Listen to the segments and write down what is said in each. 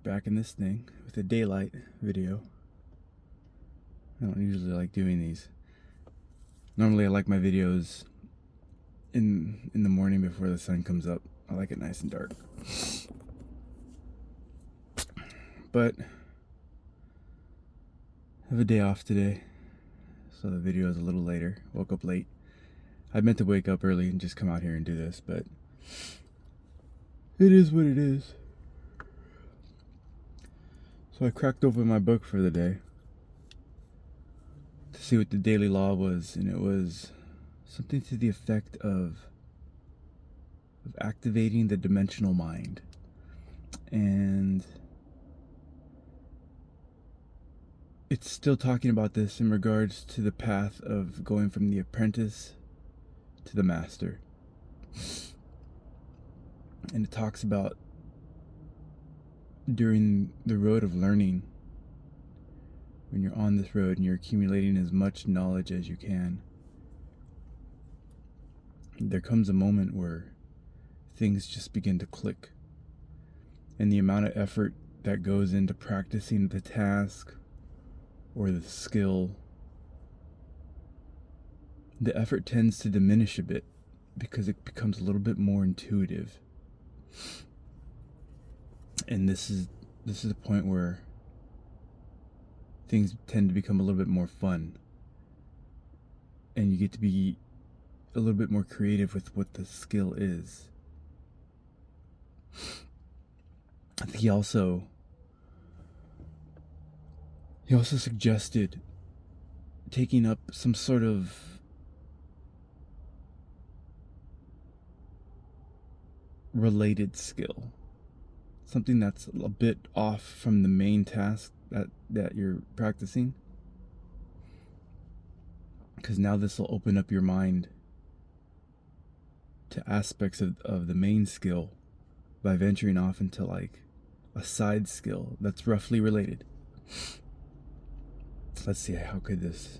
We're back in this thing with a daylight video. I don't usually like doing these. Normally I like my videos in the morning before the sun comes up. I like it nice and dark. But I have a day off today, so the video is a little later. Woke up late. I meant to wake up early and just come out here and do this, but it is what it is. So I cracked open my book for the day to see what the daily law was, and it was something to the effect of activating the dimensional mind. And it's still talking about this in regards to the path of going from the apprentice to the master. And it talks about during the road of learning, when you're on this road and you're accumulating as much knowledge as you can, there comes a moment where things just begin to click. And the amount of effort that goes into practicing the task or the skill, the effort tends to diminish a bit because it becomes a little bit more intuitive. And this is a point where things tend to become a little bit more fun, and you get to be a little bit more creative with what the skill is. I think he also suggested taking up some sort of related skill, something that's a bit off from the main task that you're practicing, because now this will open up your mind to aspects of the main skill by venturing off into like a side skill that's roughly related. Let's see, how could this...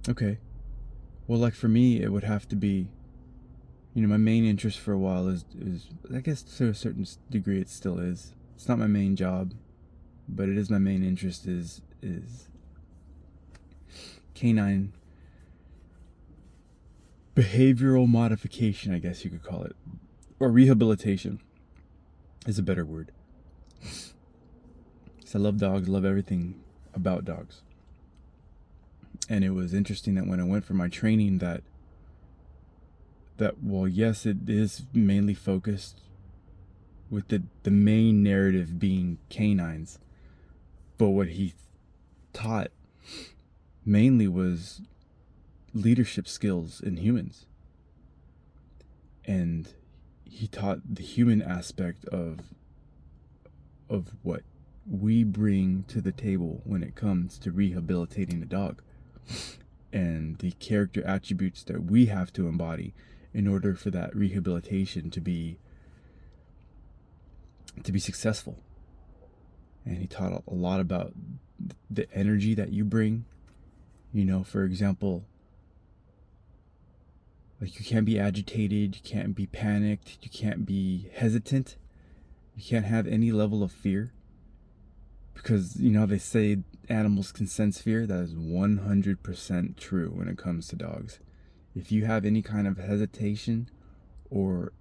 Okay. Well, like for me, it would have to be, my main interest for a while is I guess to a certain degree it still is. It's not my main job, but it is my main interest is canine behavioral modification, I guess you could call it. Or rehabilitation is a better word. So I love dogs, love everything about dogs. And it was interesting that when I went for my training that well, yes, it is mainly focused with the main narrative being canines, but what he taught mainly was leadership skills in humans. And he taught the human aspect of what we bring to the table when it comes to rehabilitating a dog, and the character attributes that we have to embody in order for that rehabilitation to be successful. And he taught a lot about the energy that you bring. For example, like, you can't be agitated, you can't be panicked, you can't be hesitant, you can't have any level of fear, because they say animals can sense fear. That is 100% true when it comes to dogs. If you have any kind of hesitation or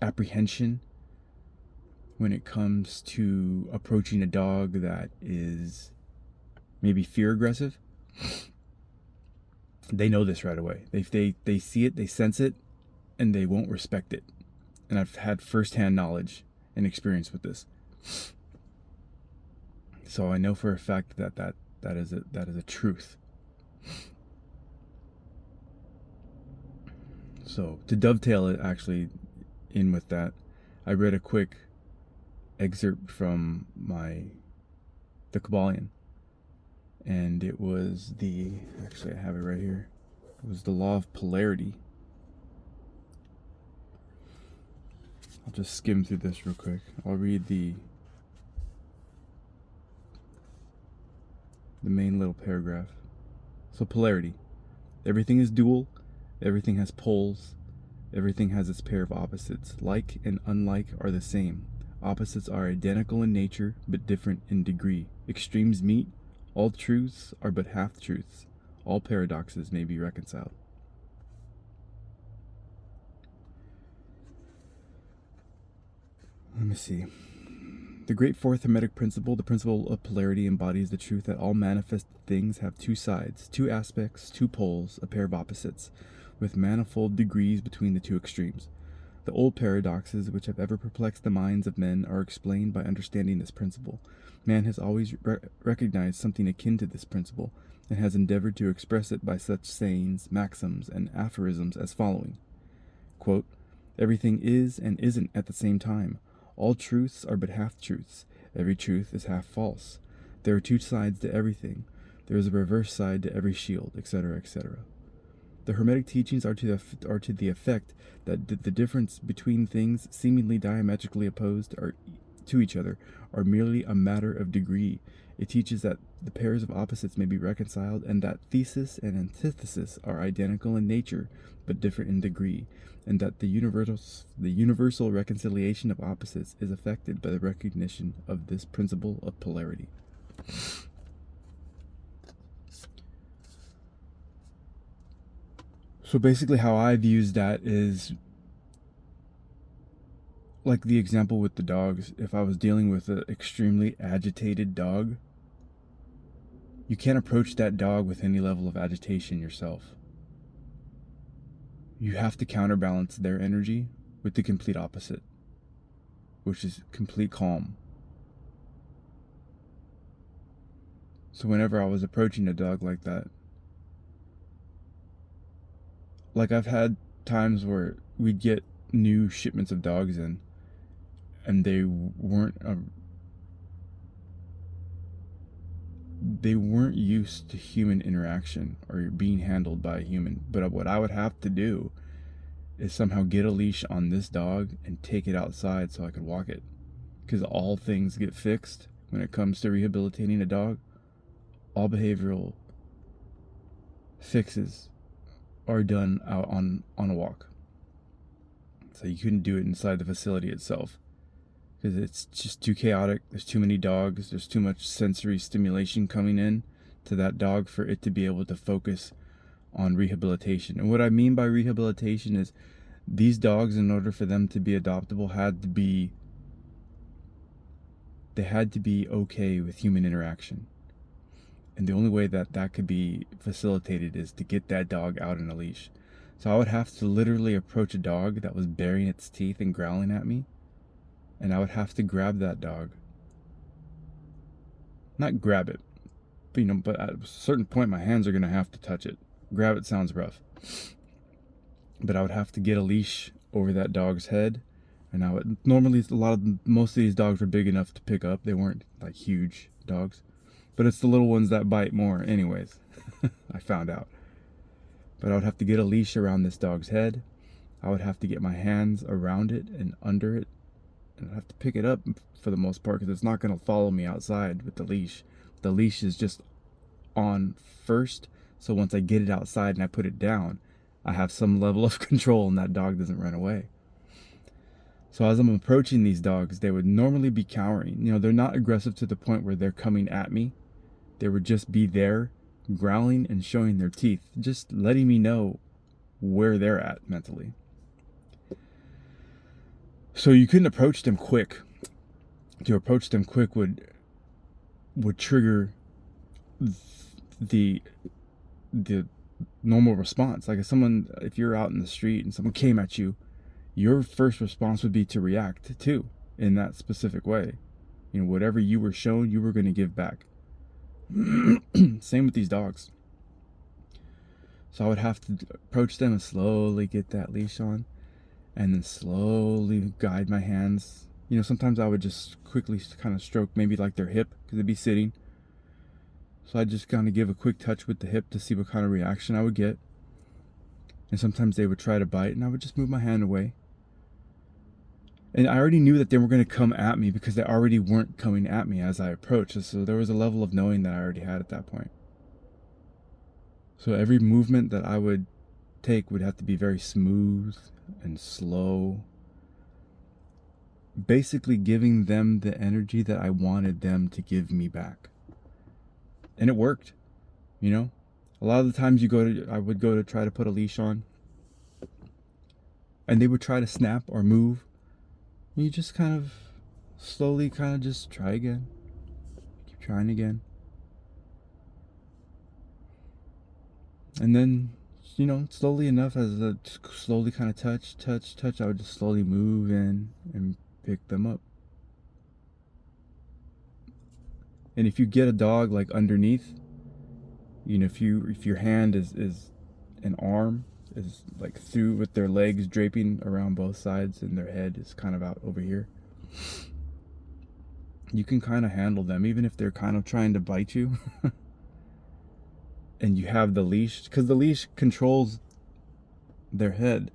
apprehension when it comes to approaching a dog that is maybe fear aggressive, they know this right away. They see it, they sense it, and they won't respect it. And I've had firsthand knowledge and experience with this. So I know for a fact that is a truth. So to dovetail it actually in with that, I read a quick excerpt from the Kybalion, and it was actually I have it right here. It was the law of polarity. I'll just skim through this real quick. I'll read the main little paragraph. So polarity. Everything is dual. Everything has poles. Everything has its pair of opposites. Like and unlike are the same. Opposites are identical in nature, but different in degree. Extremes meet. All truths are but half-truths. All paradoxes may be reconciled. Let me see. The great fourth Hermetic principle, the principle of polarity, embodies the truth that all manifested things have two sides, two aspects, two poles, a pair of opposites, with manifold degrees between the two extremes. The old paradoxes which have ever perplexed the minds of men are explained by understanding this principle. Man has always recognized something akin to this principle, and has endeavored to express it by such sayings, maxims, and aphorisms as following. Quote, everything is and isn't at the same time. All truths are but half-truths. Every truth is half false. There are two sides to everything. There is a reverse side to every shield, etc., etc. The Hermetic teachings are to the effect that the difference between things seemingly diametrically opposed to each other are merely a matter of degree. It teaches that the pairs of opposites may be reconciled, and that thesis and antithesis are identical in nature but different in degree, and that the universal reconciliation of opposites is effected by the recognition of this principle of polarity. So basically how I've used that is like the example with the dogs. If I was dealing with an extremely agitated dog, you can't approach that dog with any level of agitation yourself. You have to counterbalance their energy with the complete opposite, which is complete calm. So whenever I was approaching a dog like that, like I've had times where we'd get new shipments of dogs in, and they weren't used to human interaction or being handled by a human. But what I would have to do is somehow get a leash on this dog and take it outside so I could walk it, because all things get fixed when it comes to rehabilitating a dog. All behavioral fixes are done out on a walk. So you couldn't do it inside the facility itself, because it's just too chaotic. There's too many dogs. There's too much sensory stimulation coming in to that dog for it to be able to focus on rehabilitation. And what I mean by rehabilitation is these dogs, in order for them to be adoptable, had to be okay with human interaction. And the only way that could be facilitated is to get that dog out on a leash. So I would have to literally approach a dog that was baring its teeth and growling at me, and I would have to grab that dog. Not grab it, but at a certain point my hands are going to have to touch it. Grab it sounds rough. But I would have to get a leash over that dog's head, and I would normally most of these dogs were big enough to pick up. They weren't like huge dogs, but it's the little ones that bite more anyways. I found out. But I would have to get a leash around this dog's head. I would have to get my hands around it and under it, and I'd have to pick it up for the most part, because it's not going to follow me outside with the leash. The leash is just on first, so once I get it outside and I put it down, I have some level of control and that dog doesn't run away. So as I'm approaching these dogs, they would normally be cowering. They're not aggressive to the point where they're coming at me. They would just be there, growling and showing their teeth, just letting me know where they're at mentally. So you couldn't approach them quick. To approach them quick would trigger the normal response. Like if you're out in the street and someone came at you, your first response would be to react too in that specific way. Whatever you were shown, you were going to give back. Same with these dogs. So I would have to approach them and slowly get that leash on, and then slowly guide my hands. Sometimes I would just quickly kind of stroke maybe like their hip, because they'd be sitting. So I'd just kind of give a quick touch with the hip to see what kind of reaction I would get. And sometimes they would try to bite, and I would just move my hand away. And I already knew that they were going to come at me, because they already weren't coming at me as I approached. So there was a level of knowing that I already had at that point. So every movement that I would take would have to be very smooth. and slow, basically giving them the energy that I wanted them to give me back. And it worked, you know? A lot of the times I would go to try to put a leash on, and they would try to snap or move. And you just kind of slowly kind of just try again. Keep trying again. And then, slowly enough, as I slowly kind of touch, I would just slowly move in and pick them up. And if you get a dog like underneath, if your hand is an arm is like through with their legs draping around both sides and their head is kind of out over here, you can kind of handle them even if they're kind of trying to bite you. And you have the leash, because the leash controls their head,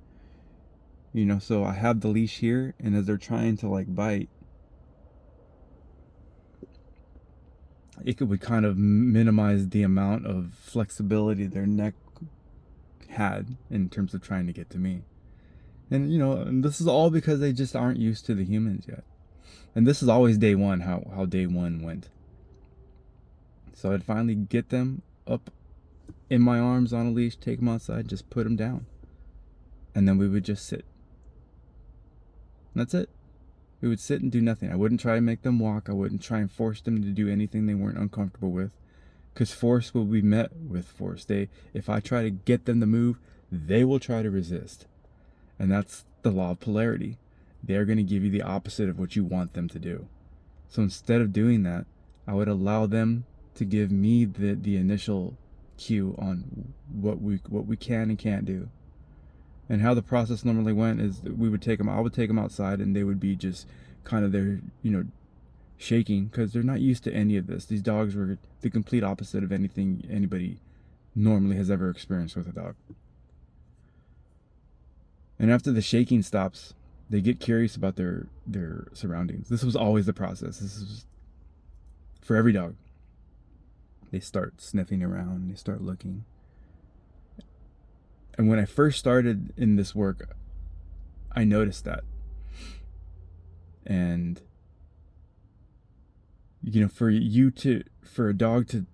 so I have the leash here, and as they're trying to like bite, it would kind of minimize the amount of flexibility their neck had in terms of trying to get to me. And and this is all because they just aren't used to the humans yet. And this is always day one, how day one went. So I'd finally get them up in my arms on a leash, take them outside, just put them down. And then we would just sit. And that's it. We would sit and do nothing. I wouldn't try to make them walk. I wouldn't try and force them to do anything they weren't uncomfortable with. Because force will be met with force. If I try to get them to move, they will try to resist. And that's the law of polarity. They're going to give you the opposite of what you want them to do. So instead of doing that, I would allow them to give me the initial cue on what we can and can't do. And how the process normally went is that I would take them outside, and they would be just kind of there, shaking, because they're not used to any of this. These dogs were the complete opposite of anything anybody normally has ever experienced with a dog. And after the shaking stops, they get curious about their surroundings. This was always the process. This is for every dog. They start sniffing around, they start looking. And when I first started in this work, I noticed that. And for a dog to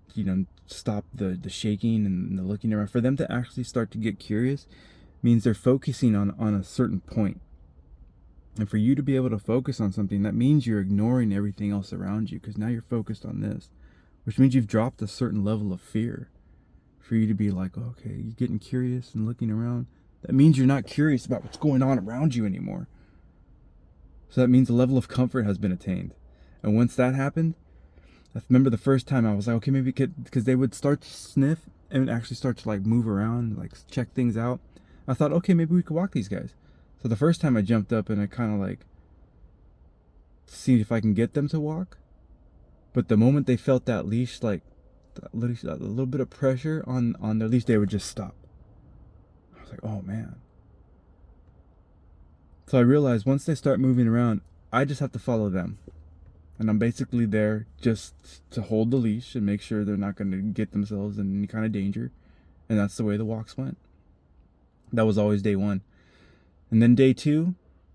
stop the shaking and the looking around, for them to actually start to get curious, means they're focusing on a certain point. And for you to be able to focus on something, that means you're ignoring everything else around you, because now you're focused on this, which means you've dropped a certain level of fear. For you to be like, okay, you're getting curious and looking around, that means you're not curious about what's going on around you anymore. So that means a level of comfort has been attained. And once that happened, I remember the first time I was like, okay, maybe because they would start to sniff and actually start to like move around, like check things out. I thought, okay, maybe we could walk these guys. So the first time I jumped up and I kind of like see if I can get them to walk. But the moment they felt that leash, like a little bit of pressure on their leash, they would just stop. I was like, oh man. So I realized once they start moving around, I just have to follow them. And I'm basically there just to hold the leash and make sure they're not going to get themselves in any kind of danger. And that's the way the walks went. That was always day one. And then day two,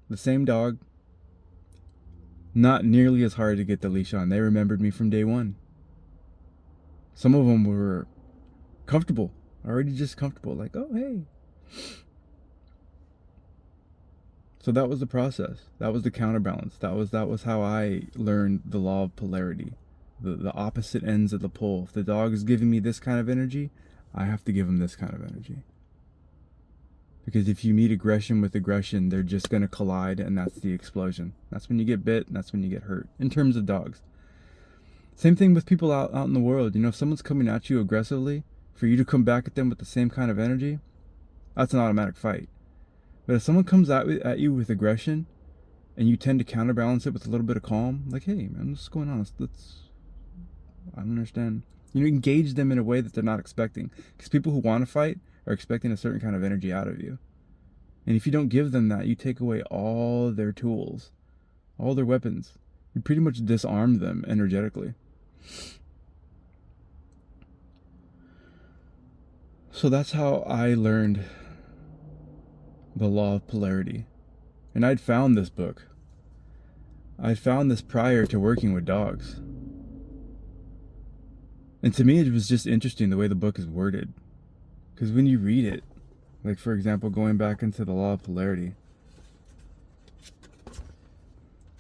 the same dog. Not nearly as hard to get the leash on. They remembered me from day one. Some of them were comfortable, already just comfortable, like, oh, hey. So that was the process. That was the counterbalance. That was how I learned the law of polarity, the opposite ends of the pole. If the dog is giving me this kind of energy, I have to give him this kind of energy. Because if you meet aggression with aggression, they're just going to collide, and that's the explosion. That's when you get bit, and that's when you get hurt, in terms of dogs. Same thing with people out in the world. If someone's coming at you aggressively, for you to come back at them with the same kind of energy, that's an automatic fight. But if someone comes at you with aggression, and you tend to counterbalance it with a little bit of calm, like, hey, man, what's going on? I don't understand. Engage them in a way that they're not expecting. Because people who want to fight are expecting a certain kind of energy out of you. And if you don't give them that, you take away all their tools, all their weapons. You pretty much disarm them energetically. So that's how I learned The Law of Polarity. And I'd found this book. I'd found this prior to working with dogs. And to me, it was just interesting the way the book is worded. Because when you read it, like for example, going back into the Law of Polarity,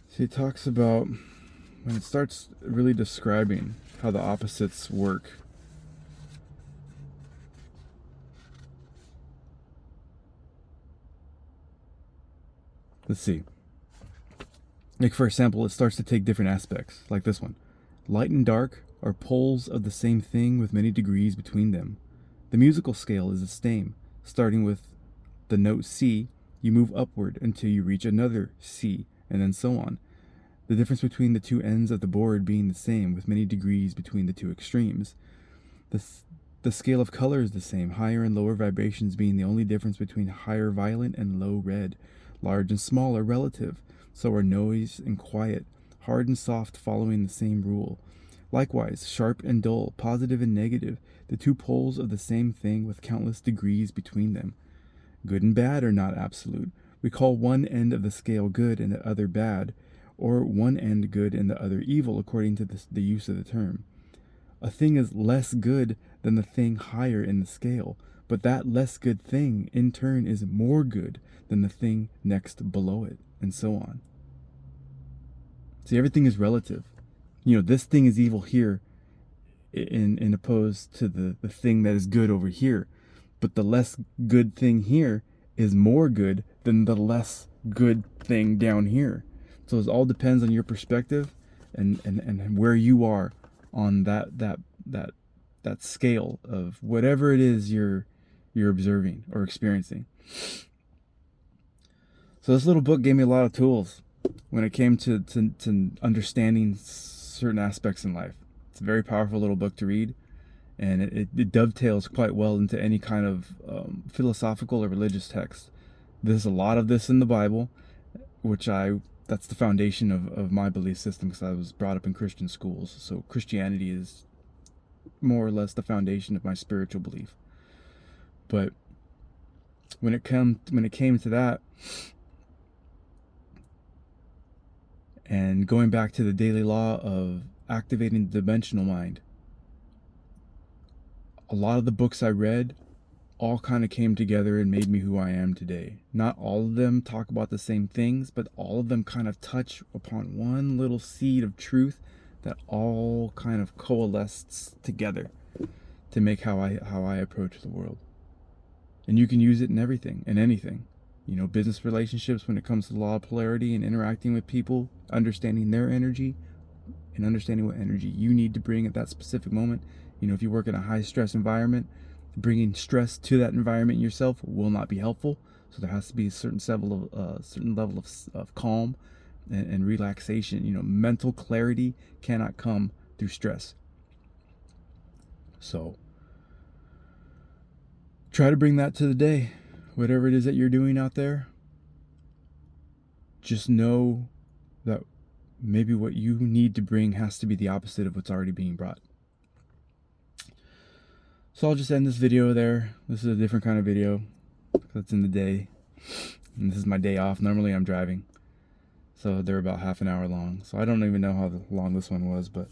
see, it talks about when it starts really describing how the opposites work. Let's see. Like for example, it starts to take different aspects, like this one. Light and dark are poles of the same thing with many degrees between them. The musical scale is the same. Starting with the note C, you move upward until you reach another C, and then so on. The difference between the two ends of the board being the same, with many degrees between the two extremes. The scale of color is the same, higher and lower vibrations being the only difference between higher violet and low red. Large and small are relative, so are noise and quiet, hard and soft following the same rule. Likewise, sharp and dull, positive and negative, the two poles of the same thing with countless degrees between them. Good and bad are not absolute. We call one end of the scale good and the other bad, or one end good and the other evil according to the use of the term. A thing is less good than the thing higher in the scale, but that less good thing in turn is more good than the thing next below it, and so on. See, everything is relative. This thing is evil here in opposed to the thing that is good over here, but the less good thing here is more good than the less good thing down here. So it all depends on your perspective and where you are on that scale of whatever it is you're observing or experiencing. So this little book gave me a lot of tools when it came to understanding certain aspects in life. It's a very powerful little book to read, and it dovetails quite well into any kind of philosophical or religious text. There's a lot of this in the Bible, that's the foundation of my belief system, because I was brought up in Christian schools. So Christianity is more or less the foundation of my spiritual belief. But when it came to that, and going back to the daily law of activating the dimensional mind, a lot of the books I read all kind of came together and made me who I am today. Not all of them talk about the same things, but all of them kind of touch upon one little seed of truth that all kind of coalesces together to make how I approach the world. And you can use it in everything and anything. Business relationships, when it comes to the law of polarity and interacting with people, understanding their energy and understanding what energy you need to bring at that specific moment. If you work in a high stress environment, bringing stress to that environment yourself will not be helpful. So there has to be a certain level of calm and relaxation. Mental clarity cannot come through stress. So try to bring that to the day. Whatever it is that you're doing out there, just know that maybe what you need to bring has to be the opposite of what's already being brought. So I'll just end this video there. This is a different kind of video that's in the day, and this is my day off. Normally I'm driving, so they're about half an hour long. So I don't even know how long this one was, but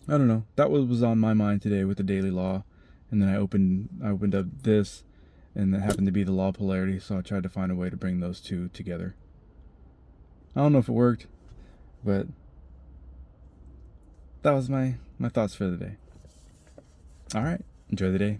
I don't know. That was on my mind today with the daily law, and then I opened up this, and that happened to be the law of polarity. So I tried to find a way to bring those two together. I don't know if it worked, but that was my thoughts for the day. All right, enjoy the day.